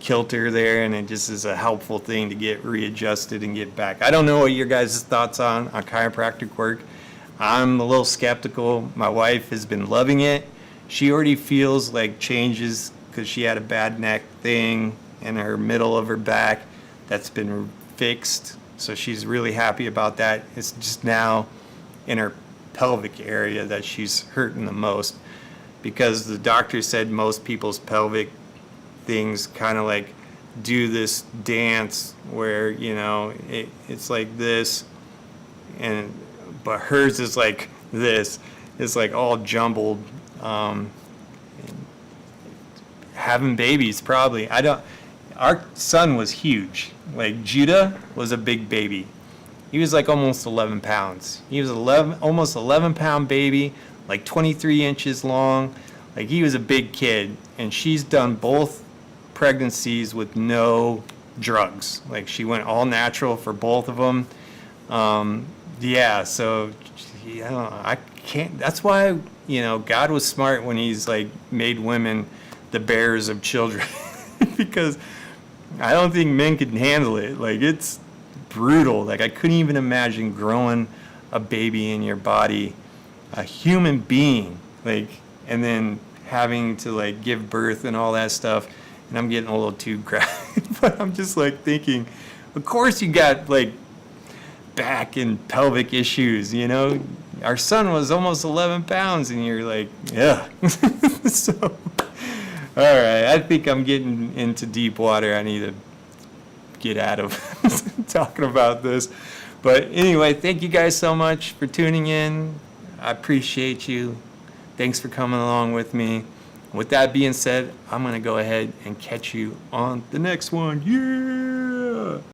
kilter there, and it just is a helpful thing to get readjusted and get back. I don't know what your guys' thoughts on chiropractic work. I'm a little skeptical. My wife has been loving it. She already feels like changes because she had a bad neck thing in her middle of her back that's been fixed. So she's really happy about that. It's just now in her pelvic area that she's hurting the most, because the doctor said most people's pelvic things kind of like do this dance where, it's like this, but hers is like this. It's like all jumbled. Having babies, probably. Our son was huge. Like, Judah was a big baby. He was like almost 11 pounds. He was almost 11-pound baby, like 23 inches long. Like, he was a big kid. And she's done both pregnancies with no drugs. Like, she went all natural for both of them. So I can't. That's why, God was smart when he's like made women the bearers of children, because I don't think men can handle it. Like, it's brutal. Like, I couldn't even imagine growing a baby in your body, a human being, like, and then having to like give birth and all that stuff. And I'm getting a little too graphic, but I'm just like thinking, of course you got like back and pelvic issues, you know? Our son was almost 11 pounds, and you're like, yeah. So, all right, I think I'm getting into deep water. I need to get out of talking about this. But anyway, thank you guys so much for tuning in. I appreciate you. Thanks for coming along with me. With that being said, I'm going to go ahead and catch you on the next one. Yeah!